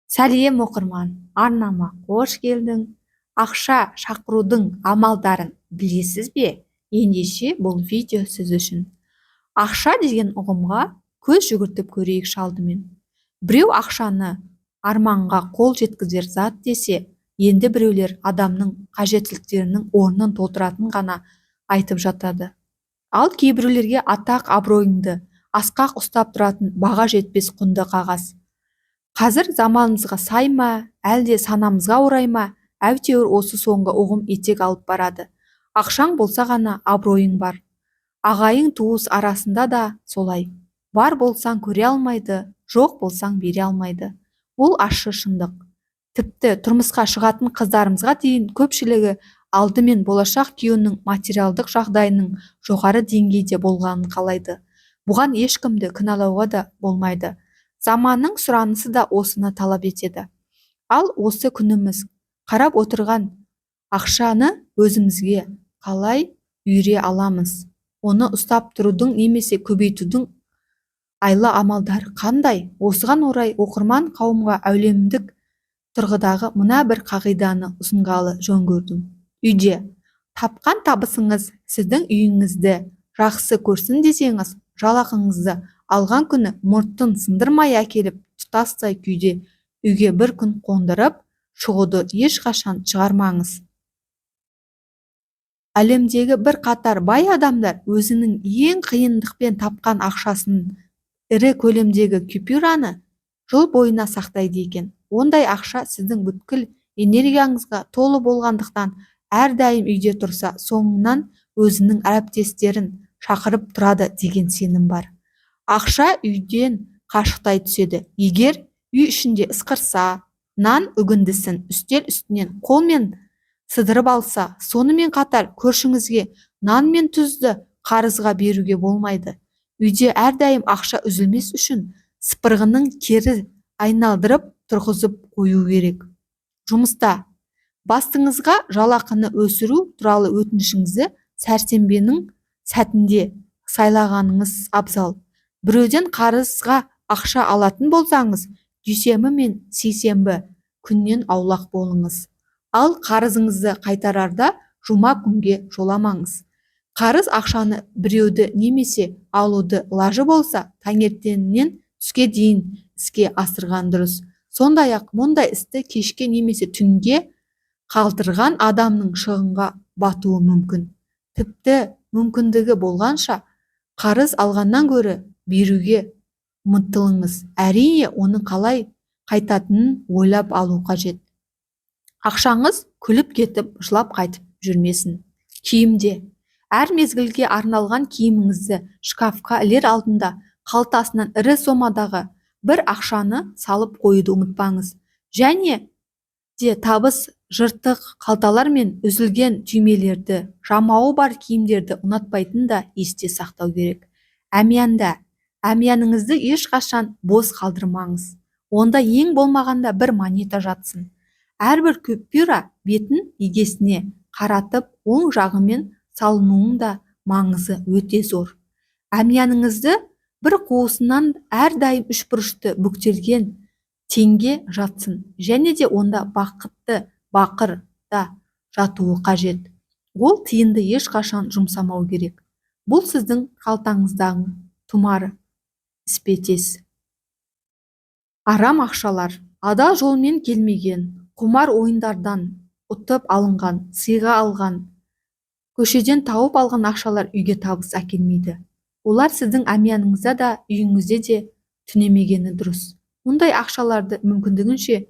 Сәлем оқырман, арнама қош келдің. Ақша шақырудың амалдарын білесіз бе? Ендеше бұл видео сіз үшін. Ақша деген ұғымға көз жүгіртіп көрейік шалдымен. Біреу ақшаны арманға қол жеткізер зат десе, енді біреулер адамның қажеттіліктерінің орнын толтыратын ғана айтып жатады. Ал кейбіреулерге атақ абыройыңды асқақ ұстап тұратын баға жетпес құнды қағаз. Қазір заманымызға сай ма, әлде санамызға орай ма, әйтеуір осы соңғы ұғым етек алып барады. Ақшаң болса ғана абыройың бар. Ағайын туыс арасында да солай. Бар болсаң көре алмайды, жоқ болсаң бере алмайды. Бұл ащы шындық. Тіпті тұрмысқа шығатын қыздарымызға дейін көпшілігі алдымен болашақ күйеуінің материалдық жағдайының жоғары деңгейде болғанын қалайды. Бұған ешкімді кінәлауға да болмайды. Заманның сұранысы да осыны талап етеді. Ал осы күніміз қарап отырған ақшаны өзімізге қалай үйре аламыз? Оны ұстап тұрудың немесе көбейтудің айлы амалдары қандай? Осыған орай оқырман қауымға әлемдік тұрғыдағы мына бір қағиданы ұсынғалы жөн көрдім. Үйде тапқан табысыңыз сіздің үйіңізді жақсы көрсін десеңіз, жалақыңызды алған күні мұртын сындырмай әкеліп тұтастай күйде үйге бір күн қондырып шығуды ешқашан шығармаңыз. Әлемдегі бір қатар бай адамдар өзінің ең қиындықпен тапқан ақшасын ірі көлемдегі купюраны жыл бойына сақтайды екен. Ондай ақша сіздің бүткіл энергияңызға толы болғандықтан әрдайым үйде тұрса, соңынан өзінің әріптестерін шақырып тұрады деген сенім бар. Ақша үйден қашықтай түседі. Егер үй ішінде ысқырса, нан үгіндісін үстел үстінен қолмен сыдырып алса, сонымен қатар көршіңізге нан мен тұзды қарызға беруге болмайды. Үйде әрдайым ақша үзілмес үшін сыпырғының кері айналдырып тұрғызып қою керек. Жұмыста бастыңызға жалақыны өсіру туралы өтінішіңізді сәрсенбінің сәтінде сайлағаныңыз абзал. Біреуден қарызға ақша алатын болсаңыз, дүйсенбі мен сейсенбі күннен аулақ болыңыз. Ал қарызыңызды қайтарарда жұма күнге жоламаңыз. Қарыз ақшаны біреуді немесе алуды лажы болса, таңертеңнен түске дейін іске асырған дұрыс. Сондай-ақ мұндай істі кешке немесе түнге қалдырған адамның шығынға батуы мүмкін. Тіпті мүмкіндігі болғанша қарыз алғаннан гөрі беруге ұмтылыңыз. Әрине, оны қалай қайтатынын ойлап алу қажет. Ақшаңыз күліп кетіп, жылап қайтып жүрмесін. Киімде әр мезгілге арналған киіміңізді шкафқа ілер алдында қалтасынан ірі сомадағы бір ақшаны салып қоюды ұмытпаңыз. Және де табыс жыртық қалталар мен үзілген түймелерді, жамауы бар киімдерді ұнатпайтын да есте сақтау керек. Әмияныңызды ешқашан бос қалдырмаңыз. Онда ең болмағанда бір монета жатсын. Әрбір купюра бетін егесіне қаратып, оң жағымен салынуының да маңызы өте зор. Әмияныңызды бір қуысынан әрдайым үшбұрышты бүктелген теңге жатсын. Және де онда бақытты бақыр да жатуы қажет. Ол тиынды ешқашан жұмсамау керек. Бұл сіздің қалтаңыздағы тұмар іспетес. Арам ақшалар адал жолмен келмеген, құмар ойындардан ұтып алынған, сыйға алған, көшеден тауып алған ақшалар үйге табыс әкелмейді. Олар сіздің әмияныңызда да, үйіңізде де түнемегені дұрыс. Мұндай ақшаларды мүмкіндігінше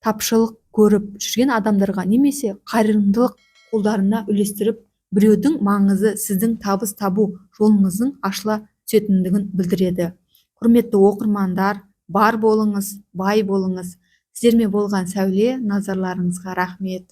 тапшылық көріп жүрген адамдарға немесе қайырымдылық қолдарына үлестіріп, біреудің маңызы сіздің табыс табу жолыңыздың ашыла түсетіндігін білдіреді. Құрметті оқырмандар, бар болыңыз, бай болыңыз. Сіздермен болған сәуле, назарларыңызға рахмет.